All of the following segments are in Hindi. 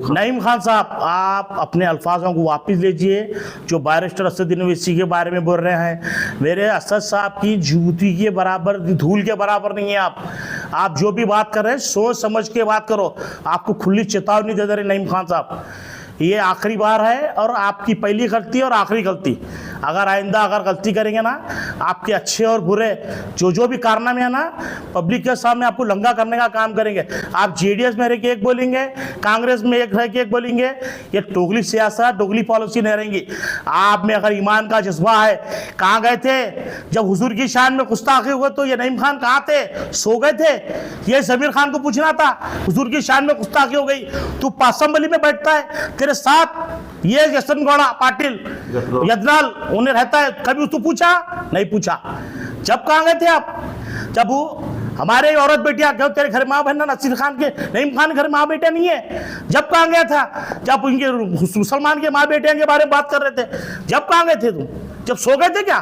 नईम खान साहब, आप अपने अल्फाजों को वापस लीजिए। जो बैरिस्टर असदुद्दीन ओवैसी के बारे में बोल रहे हैं, मेरे असद साहब की जूती के बराबर, धूल के बराबर नहीं है आप जो भी बात कर रहे हैं सोच समझ के बात करो। आपको खुली चेतावनी दे रहे नईम खान साहब, ये आखिरी बार है और आपकी पहली गलती और आखिरी गलती। अगर आइंदा अगर गलती करेंगे ना, आपके अच्छे और बुरे जो भी कारनामे है ना, पब्लिक के सामने आपको लंगा करने का काम करेंगे। आप जेडीएस में रह के एक बोलेंगे, कांग्रेस में एक रह के एक बोलेंगे। ये दोगली सियासत, दोगली पॉलिसी नहीं रहेंगी। आप में अगर ईमान का जज्बा है, कहाँ गए थे जब हुजूर की शान में गुस्ताखी हुआ तो ये नईम खान कहाँ थे? सो गए थे? ये जमीर खान को पूछना था, हुजूर की शान में गुस्ताखी हो गई, तू पासंबली में बैठता है, तेरे साथ ये यशवंत गौड़ा पाटिल यदनाल उन्हें रहता है, कभी उसको पूछा? नहीं पूछा। जब कहाँ गए थे आप? जब वो हमारे औरत बेटियां क्यों तेरे घर माँ बहन नसीर खान के, नईम खान के घर माँ बेटे नहीं है। जब कहाँ गया था? जब उनके मुसलमान के माँ बेटियों के बारे में बात कर रहे थे। जब कहाँ गए थे तुम? जब सो गए थे क्या?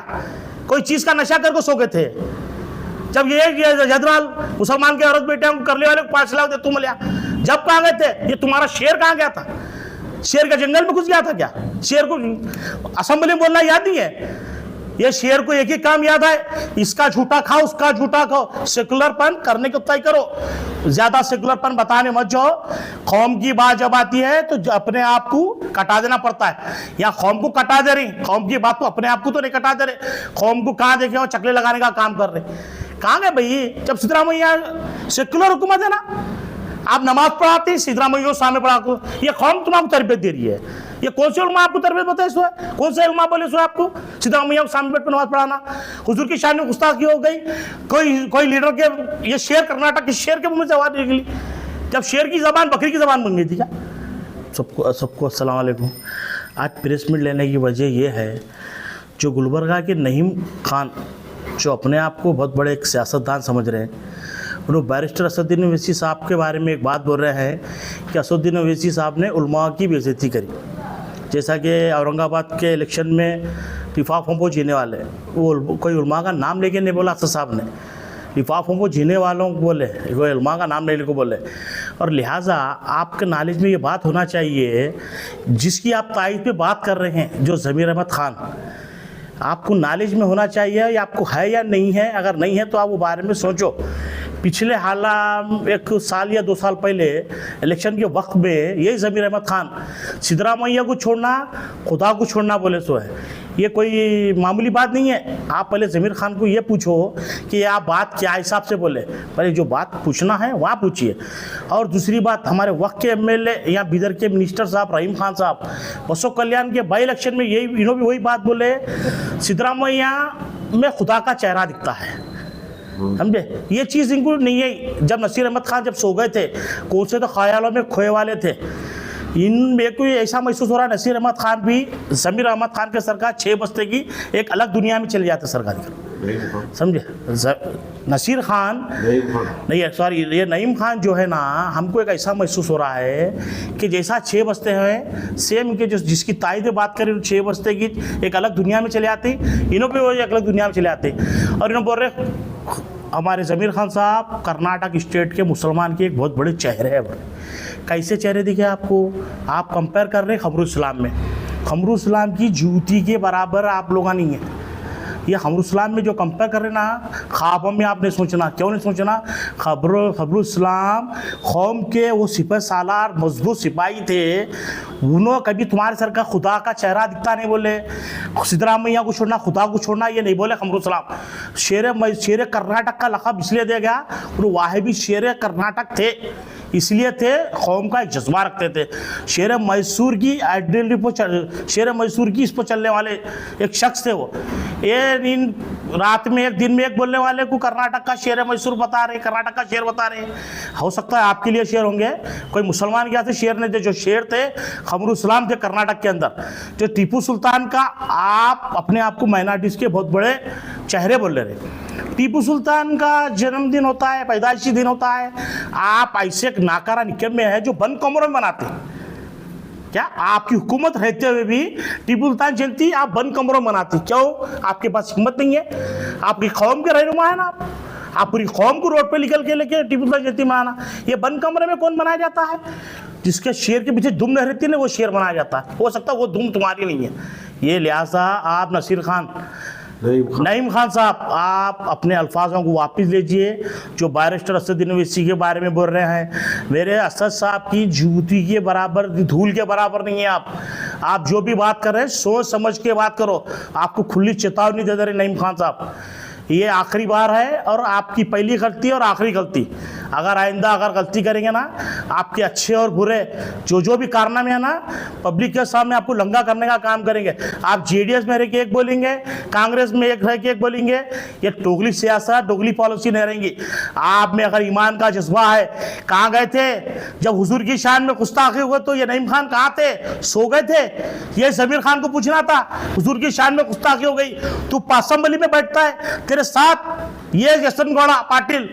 कोई चीज का नशा करके सो गए थे? जब ये यदनाल मुसलमान के औरत बेटियों को करने वाले को 5 लाख दे तुम लिया, जब कहाँ गए थे? ये तुम्हारा शेर कहाँ गया था? शेर का जंगल में घुस गया था क्या? शेर को असेंबली में बोलना याद नहीं है? ये शेर को एक ही काम याद है, इसका झूठा खाओ उसका झूठा खाओ। सेकुलरपन करने को तय करो, ज्यादा सेकुलरपन बताने मत जाओ। कौम की बात जब आती है तो अपने आप को कटा देना पड़ता है। या कौम को कटा दे रही, कौम की बात तो अपने आप को तो नहीं कटा दे रहे। कौम को कहाँ देखे हो चकले लगाने का काम कर रहे। कहाँ गए भाई? जब सिद्धरामैया सेकुलर हुकूमत है ना, आप नमाज पढ़ाते, सिद्धरामैया सामने पढ़ा को, ये कौन तुम्हारा तरबियत दे रही है? ये कौन से उलमा आपको तरबियत बताए? सो कौन से उलमा बोले सो आपको सिद्धरामैया को सामने बैठ पर नमाज पढ़ाना? हुजूर की शान में गुस्ताखी हो गई। कोई लीडर के, ये शेर कर्नाटक के शेर के मुंह में से आवाज निकली। जब शेर की जबान बकरी की जबान बन गई थी क्या? सबको अस्सलाम वालेकुम। आज प्रेस मीट लेने की वजह यह है, जो गुलबर्गा के नईम खान जो अपने आप को बहुत बड़े एक सियासतदान समझ रहे हैं, उन्होंने बैरिस्टर असदुद्दीन ओवैसी साहब के बारे में एक बात बोल रहे हैं कि असदुद्दीन ओवैसी साहब ने उलमा की बेइज्जती करी। जैसा कि औरंगाबाद के इलेक्शन में लिफाफ होंपो जीने वाले, वो कोई उलमा का नाम लेके नहीं बोला असद साहब ने, लिफाफ होंपो जीने वालों को बोले, कोई उलमा का नाम नहीं लेके बोले। और लिहाजा आपके नॉलेज में ये बात होना चाहिए, जिसकी आप तारीफ पे बात कर रहे हैं, जो ज़मीर अहमद खान, आपको नॉलेज में होना चाहिए या आपको है या नहीं है। अगर नहीं है तो आप वो बारे में सोचो। पिछले हालात 1 साल या 2 साल पहले इलेक्शन के वक्त में यही ज़मीर अहमद खान सिद्धरामैया को छोड़ना खुदा को छोड़ना बोले सो है। ये कोई मामूली बात नहीं है। आप पहले ज़मीर खान को ये पूछो कि आप बात क्या हिसाब से बोले, पहले जो बात पूछना है वहाँ पूछिए। और दूसरी बात, हमारे वक्त के एमएलए या बिदर के मिनिस्टर साहब रहीम खान साहब बसो कल्याण के बाई इलेक्शन में यही इन्होंने भी वही बात बोले, सिद्धरामैया में खुदा का चेहरा दिखता है। समझे? ये चीज़ इनको नहीं है। जब नसीर अहमद खान जब सो गए थे, कौन से तो ख्यालों में खोए वाले थे। इनमें कोई ऐसा महसूस हो रहा है नसीर अहमद खान भी ज़मीर अहमद खान के सरकार 6 बस्ते की एक अलग दुनिया में चले जाते सरकारी। समझे? नसीर खान नहीं है, सॉरी, ये नईम खान जो है ना, हमको एक ऐसा महसूस हो रहा है कि जैसा 6 बस्ते हैं, सेम इनके जो जिसकी तारीफ बात करें 6 बस्ते की एक अलग दुनिया में चले आते, इन्हों पे वो एक अलग दुनिया में चले आते। और इन्होंने बोल रहे हमारे ज़मीर खान साहब कर्नाटक स्टेट के मुसलमान के एक बहुत बड़े चेहरे हैं। कैसे चेहरे दिखे आपको? आप कंपेयर कर रहे हैं खमरुल इस्लाम में। खमरुल इस्लाम की जूती के बराबर आप लोग नहीं है। ये खमरुल इस्लाम में जो कंपेयर कर रहे ना, ख्वाबों में आपने सोचना, क्यों नहीं सोचना? खमरुल इस्लाम कौम के वो सिपह सालार मजबूत सिपाही थे, उन्होंने कभी तुम्हारे सर का खुदा का चेहरा दिखता नहीं बोले। सिद्धरामैया को छोड़ना खुदा को छोड़ना ये नहीं बोले खमरुल इस्लाम। शेर कर्नाटक का लक़ब इसलिए दिया गया, और वाह भी शेर कर्नाटक थे, इसलिए थे कौम का एक जज्बा रखते थे। शेर मैसूर की आइडेंटिटी पर, शेर मैसूर की इस पर चलने वाले एक शख्स थे वो। ये इन रात में एक दिन में एक बोलने वाले को कर्नाटक का शेर मैसूर बता रहे, कर्नाटक का शेर बता रहे। हो सकता है आपके लिए शेर होंगे, कोई मुसलमान के यहाँ से शेर नहीं थे। जो शेर थे खमरुल इस्लाम थे कर्नाटक के अंदर। जो टीपू सुल्तान का आप अपने आप को माइनॉरिटीज़ के बहुत बड़े चेहरे बोल रहे। टीपू सुल्तान का जन्मदिन होता है, पैदाइशी दिन होता है, आप ऐसे एक नाकारा निकम में है जो बंद कमरों में बनाते हैं। क्या आपकी हुकूमत रहते हुए भी टीपू सुल्तान जयंती आप बंद कमरों में मनाते? क्यों? आपके पास हिम्मत नहीं है? आपकी कौम के रहनुमा है ना आप पूरी कौम को रोड पे निकल के लेके टीपू सुल्तान जयंती मनाना। ये बंद कमरे में कौन मनाया जाता है? जिसके शेर के पीछे दुम नहीं रहती ना वो शेर बनाया जाता है। हो सकता है वो दुम तुम्हारी नहीं है। ये लिहाजा आप नसीर खान, नईम खान साहब, आप अपने अल्फाजों को वापस लीजिए। जो बैरिस्टर असदुद्दीन ओवैसी के बारे में बोल रहे हैं, मेरे असद साहब की जूती के बराबर, धूल के बराबर नहीं है आप जो भी बात कर रहे हैं सोच समझ के बात करो। आपको खुली चेतावनी दे दे रहे नईम खान साहब, ये आखिरी बार है और आपकी पहली गलती और आखिरी गलती। अगर आइंदा अगर गलती करेंगे ना, आपके अच्छे और बुरे जो भी कारनामे है ना, पब्लिक के सामने आपको लंगा करने का काम करेंगे। आप जेडीएस में रह के एक बोलेंगे, कांग्रेस में एक रह के एक बोलेंगे। ये दोगली सियासत, दोगली पॉलिसी नहीं रहेंगी। आप में अगर ईमान का जज्बा है, कहाँ गए थे जब हुजूर की शान में गुस्ताखी हुए तो ये नईम खान कहाँ थे? सो गए थे? ये जमीर खान को पूछना था, हुजूर की शान में गुस्ताखी हो गई, तू असेंबली में बैठता है, तेरे साथ ये जसन गौड़ा पाटिल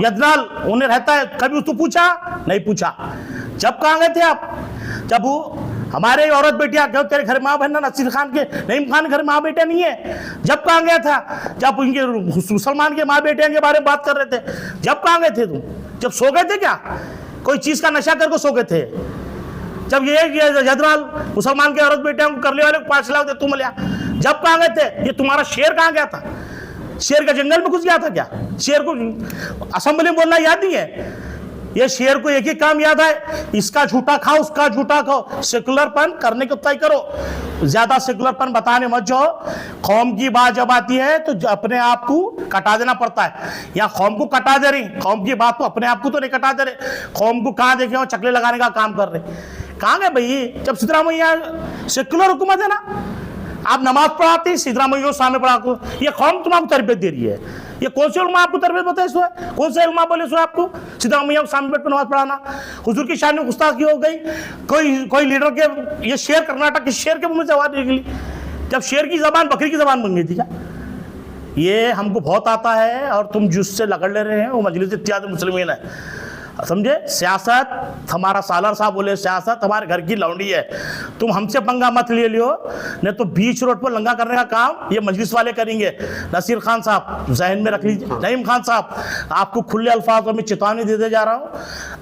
यदनाल उन्हें रहता है, कभी उसको पूछा? नहीं पूछा। जब कहाँ गए थे आप? जब वो हमारे औरत बेटियां क्यों तेरे घर माँ बहन नसीर खान के, नईम खान घर माँ बेटे नहीं है? जब कहाँ गया था? जब उनके मुसलमान के माँ बेटियां के बारे में बात कर रहे थे, जब कहाँ गए थे तुम? जब सो गए थे क्या? कोई चीज का नशा करके सो गए थे? जब ये जदराल मुसलमान के औरत बेटियां को करने वाले को 5 लाख दे तुम लिया, जब कहाँ गए थे? ये तुम्हारा शेर कहाँ गया था? शेर का जंगल में घुस गया था क्या? शेर को असेंबली में बोलना याद नहीं है? ये शेर को एक ही काम याद है, इसका झूठा खाओ उसका झूठा खाओ। सेकुलरपन करने को तय करो, ज्यादा सेकुलरपन बताने मत जाओ। कौम की बात जब आती है तो अपने आप को कटा देना पड़ता है। या कौम को कटा दे रही, कौम की बात को अपने आप को तो नहीं कटा दे रहे। कौम को कहाँ देखे हो चकले लगाने का काम कर रहे? कहाँ गए भाई? जब सिद्धरामैया सेकुलर हुकूमत है ना, आप नमाज पढ़ाते सिद्धरामैया सामने पढ़ा, ये कौम तुम्हारा तरबियत दे रही है। ये कौन से उलमा आपको तरबियत बताए? सो है कौन से उलमा बोले सो आपको सिद्धरामैया को सामने बैठ कर नमाज पढ़ाना? हुजूर की शान में गुस्ताखी हो गई। कोई लीडर के, ये शेर कर्नाटक के शेर के मुंह में से आवाज निकली। जब शेर की जबान बकरी की जबान बन गई थी क्या? ये हमको बहुत आता है और तुम जिससे लगड़ ले रहे हैं वो मजलिस इत्तेहाद मुस्लिमीन है, समझे? सियासत हमारा सालर साहब बोले, सियासत हमारे घर की लौंडी है। तुम हमसे पंगा मत ले लियो, नहीं तो बीच रोड पर लंगा करने का काम ये मजलिस वाले करेंगे। नसीर खान साहब जहन में रख लीजिए। नईम खान साहब, आपको खुले अल्फाजों में चेतावनी देते जा रहा हूँ,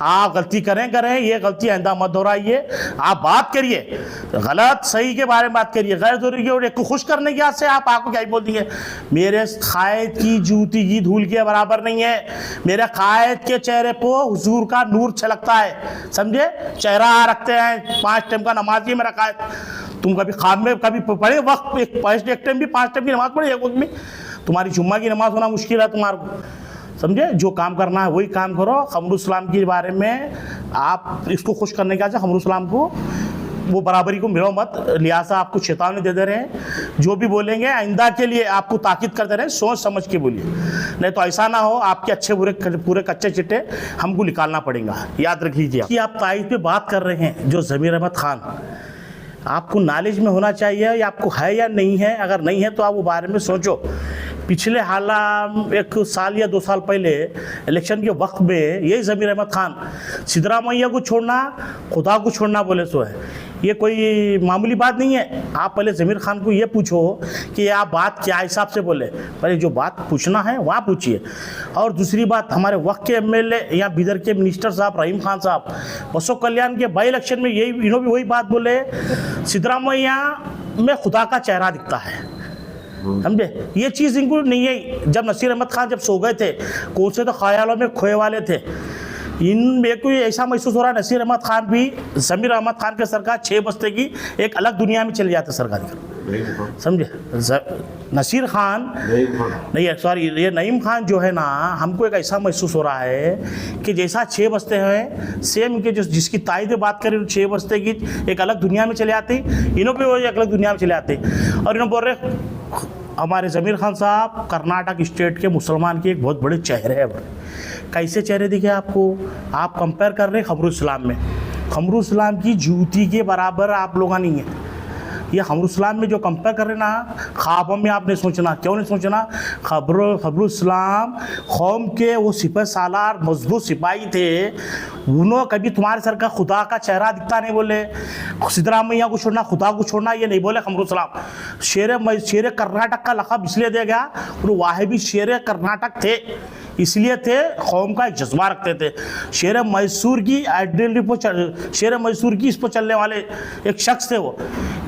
आप गलती करें ये गलती आइंदा मत दोहराइए। आप बात करिए, गलत सही के बारे में बात करिए, गैर जरूरी के और एक को खुश करने की से आप आपको क्या बोल दिए? मेरे कायद की जूती की धूल के बराबर नहीं है। मेरे कायद के चेहरे पर हुजूर का नूर छलकता है, समझे? चेहरा रखते हैं, 5 टाइम का नमाज ही में रखा है। तुम कभी खाब में कभी पढ़े वक्त एक टाइम भी 5 टाइम की नमाज पढ़े एक वक्त में? तुम्हारी जुम्मा की नमाज होना मुश्किल है तुम्हारे को, समझे? जो काम करना है वही काम करो। खमरुस्लाम के बारे में आप इसको खुश करने का खमरुस्लाम को वो बराबरी को मिलो मत, लिहाजा आपको चेतावनी दे रहे हैं। जो भी बोलेंगे आइंदा के लिए आपको ताकीद कर दे रहे हैं, सोच समझ के बोलिए, नहीं तो ऐसा ना हो आपके अच्छे बुरे पूरे कच्चे चिट्टे हमको निकालना पड़ेगा। याद रख लीजिए कि आप ताइद पे बात कर रहे हैं। जो ज़मीर अहमद खान, आपको नॉलेज में होना चाहिए, या आपको है या नहीं है। अगर नहीं है तो आप वो बारे में सोचो। पिछले हालात 1 साल या 2 साल पहले इलेक्शन के वक्त में यही ज़मीर अहमद खान सिद्धरामैया को छोड़ना खुदा को छोड़ना बोले सो है। ये कोई मामूली बात नहीं है। आप पहले ज़मीर खान को ये पूछो कि आप बात क्या हिसाब से बोले, पहले जो बात पूछना है वहाँ पूछिए। और दूसरी बात, हमारे वक्त के एमएलए या बिदर के मिनिस्टर साहब रहीम खान साहब बसो कल्याण के बाई इलेक्शन में यही इन्हों भी वही बात बोले, सिद्धरामैया में खुदा का चेहरा दिखता है, समझे? ये चीज़ इनको नहीं है। जब नसीर अहमद खान जब सो गए थे, कौन से तो ख्यालों में खोए वाले थे। इनमें कोई ऐसा महसूस हो रहा है नसीर अहमद खान भी ज़मीर अहमद खान के सरकार 6 बस्ते की एक अलग दुनिया में चले जाते सरकारी, समझे? नसीर खान नहीं है, सॉरी, ये नईम खान जो है ना, हमको एक ऐसा महसूस हो रहा है कि जैसा 6 बस्ते हैं सेम इनके जो जिसकी ताइद बात करें 6 बस्ते की एक अलग दुनिया में चले आते, इन्हों भी वो एक अलग दुनिया में चले आते। और इन्होंने बोल रहे हमारे ज़मीर खान साहब कर्नाटक स्टेट के मुसलमान के एक बहुत बड़े चेहरे हैं। कैसे चेहरे दिखे आपको? आप कंपेयर कर रहे हैं खमरुस्लाम में। खमरुस्लाम की जूती के बराबर आप लोग नहीं है। ये खमरुस्लाम में जो कंपेयर कर रहे हैं ना, ख्वाबों में आपने सोचना, क्यों नहीं सोचना? खमरुस्लाम कौम के वो सिपह सालार मजबूत सिपाही थे उन्होंने कभी तुम्हारे सर का खुदा का चेहरा दिखता नहीं बोले, सिद्धरामैया को छोड़ना खुदा को छोड़ना ये नहीं बोले कमरुल सलाम। शेर कर्नाटक का लक़ब इसलिए दिया गया, और वह भी शेर कर्नाटक थे इसलिए थे, कौम का एक जज्बा रखते थे। शेर मैसूर की आइडेंटिटी पर शेर मैसूर की इस पर चलने वाले एक शख्स थे वो।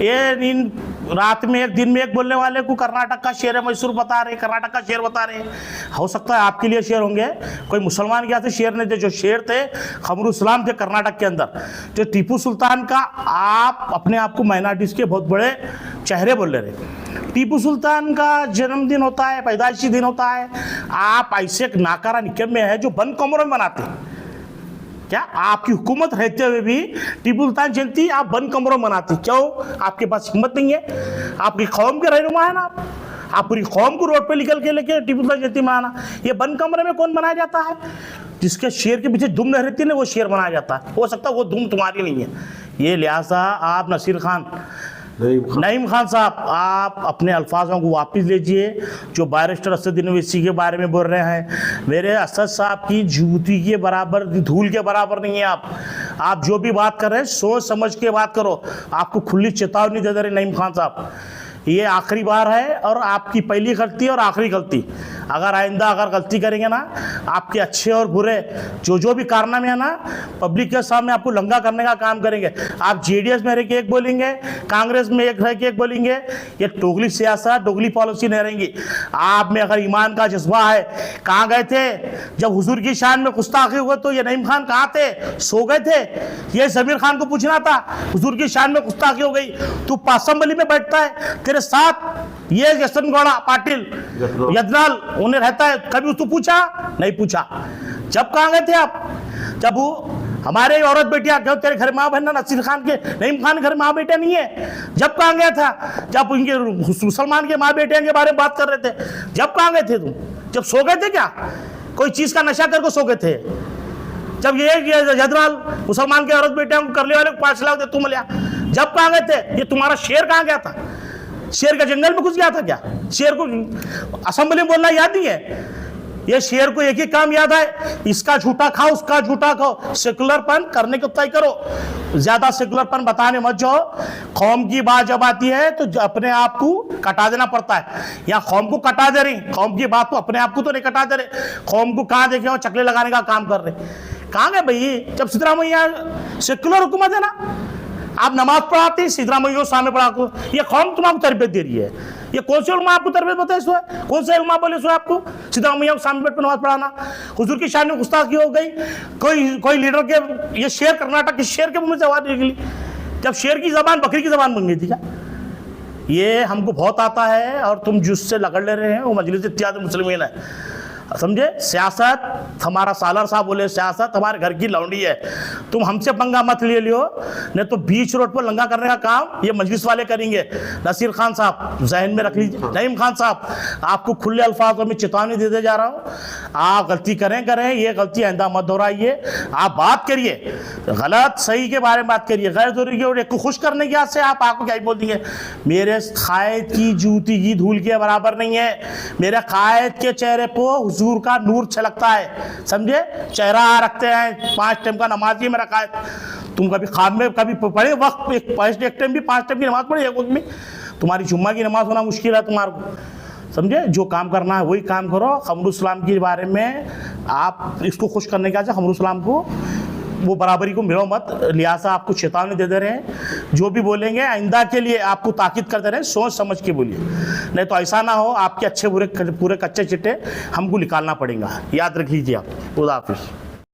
ये इन रात में एक दिन में एक बोलने वाले को कर्नाटक का शेर मैसूर बता रहे, कर्नाटक का शेर बता रहे। हो सकता है आपके लिए शेर होंगे, कोई मुसलमान क्या थे शेर नहीं थे। जो शेर थे कमरुल सलाम थे कर्नाटक के अंदर। जो टीपू सुल्तान का आप अपने आप को माइनॉरिटीज़ के बहुत बड़े चेहरे बोल रहे। टीपू सुल्तान का जन्मदिन होता है, पैदाइशी दिन होता है, आप ऐसे एक नाकारा निकम में है जो बंद कमरों में मनाते हैं। क्या आपकी हुकूमत रहते हुए भी टीपू सुल्तान जयंती आप बंद कमरों में मनाते? क्यों? आपके पास हिम्मत नहीं है? आपकी कौम के रहनुमा है ना आप पूरी कौम को रोड पे निकल के लेके टीपू सुल्तान जयंती मनाना। ये बंद कमरे में कौन मनाया जाता है? जिसके शेर के पीछे दुम नहीं रहती ना वो शेर बनाया जाता है। हो सकता है वो दुम तुम्हारी नहीं है। ये लिहाजा आप नसीर खान नईम खान साहब, आप अपने अल्फाजों को वापस लीजिए। जो बैरिस्टर असदुद्दीन ओवैसी के बारे में बोल रहे हैं, मेरे असद साहब की जूती के बराबर, धूल के बराबर नहीं है आप जो भी बात कर रहे हैं सोच समझ के बात करो। आपको खुली चेतावनी दे रहे नईम खान साहब, ये आखिरी बार है और आपकी पहली गलती और आखिरी गलती। अगर आइंदा अगर गलती करेंगे ना, आपके अच्छे और बुरे जो भी कारनामे है ना, पब्लिक के सामने आपको लंगा करने का काम करेंगे। आप जेडीएस में रह के एक बोलेंगे, कांग्रेस में एक रह के एक बोलेंगे। ये टोगली सियासत, डोगली पॉलिसी नहीं रहेंगी। आप में अगर ईमान का जज्बा है, कहाँ गए थे जब हुजूर की शान में गुस्ताखी हुए? तो ये नईम खान कहाँ थे? सो गए थे? ये जमीर खान को पूछना था, हुजूर की शान में गुस्ताखी हो गई, तू पासंबली में बैठता है, तेरे साथ ये जसन गौड़ा पाटिल यदनाल उन्हें रहता है, कभी उसको पूछा? नहीं पूछा। जब कहाँ गए थे आप? जब वो हमारे औरत बेटियां क्यों तेरे घर माँ बहन नसीर खान के नईम खान घर माँ बेटे नहीं है? जब कहाँ गया था? जब उनके मुसलमान के माँ बेटियां के बारे में बात कर रहे थे, जब कहाँ गए थे तुम? जब सो गए थे क्या? कोई चीज का नशा करके सो गए थे? जब ये यदनाल मुसलमान के औरत बेटियां को करने वाले को 5 लाख दे तुम लिया, जब कहाँ गए थे? ये तुम्हारा शेर कहाँ गया था? शेर का जंगल में घुस गया था क्या? शेर को असेंबली में बोलना याद नहीं है? ये शेर को एक ही काम याद है, इसका झूठा खाओ उसका झूठा खाओ। सेकुलरपन करने को तय करो, ज्यादा सेकुलरपन बताने मत जाओ। कौम की बात जब आती है तो अपने आप को कटा देना पड़ता है। यहाँ कौम को कटा दे रही, कौम की बात तो अपने आप को तो नहीं कटा दे रहे। कौम को कहाँ देखे चकले लगाने का काम कर रहे? कहाँ गए भाई? जब सिद्धरामैया सेकुलर हुकूमत है ना, आप नमाज पढ़ाते सिद्धरामैया सामने पढ़ा को, ये कौम तुम्हारा तरबियत दे रही है। ये कौन से उलमा आपको तरबियत बताए? सो कौन से उलमा बोले सो आपको सिद्धरामैया को सामने बैठ कर नमाज पढ़ाना? हुजूर की शान में गुस्ताखी हो गई। कोई लीडर के, ये शेर कर्नाटक के शेर के मुंह से आवाज निकली, जब शेर की जबान बकरी की जबान बन गई थी क्या? ये हमको बहुत आता है और तुम जिससे लगड़ ले रहे हैं वो मजलिस इत्तेहाद मुस्लिमीन है, समझे? सियासत हमारा सालर साहब बोले, सियासत हमारे घर की लौंडी है। तुम हमसे पंगा मत ले लियो, नहीं तो बीच रोड पर लंगा करने का काम ये मजलिस वाले करेंगे। नसीर खान साहब जहन में रख लीजिए। नईम खान साहब, आपको खुले अल्फाजों में चेतावनी देते जा रहा हूँ, आप गलती करें ये गलती आइंदा मत दोहराइए। आप बात करिए, गलत सही के बारे में बात करिए, गैर जरूरी के को खुश करने की आस से आप आपको क्या बोल दिए? मेरे कायद की जूती की धूल के बराबर नहीं है। मेरे कायद के चेहरे पर हुजूर का नूर छलकता है, समझे? चेहरा रखते हैं, 5 टाइम का नमाज ही मेरा कायद। तुम कभी खाब में कभी पढ़े वक्त एक टाइम भी 5 टाइम की नमाज पढ़े एक वक्त में? तुम्हारी जुम्मा की नमाज होना मुश्किल है तुम्हारे को, समझे? जो काम करना है वही काम करो। कमरुल सलाम के बारे में आप इसको खुश करने का कमरुल सलाम को वो बराबरी को मिलो मत, लिहाजा आपको चेतावनी दे रहे हैं। जो भी बोलेंगे आइंदा के लिए आपको ताकीद करते रहे, सोच समझ के बोलिए, नहीं तो ऐसा ना हो आपके अच्छे बुरे पूरे कच्चे चिट्टे हमको निकालना पड़ेगा। याद रख लीजिए आप। खुदा हाफिज़।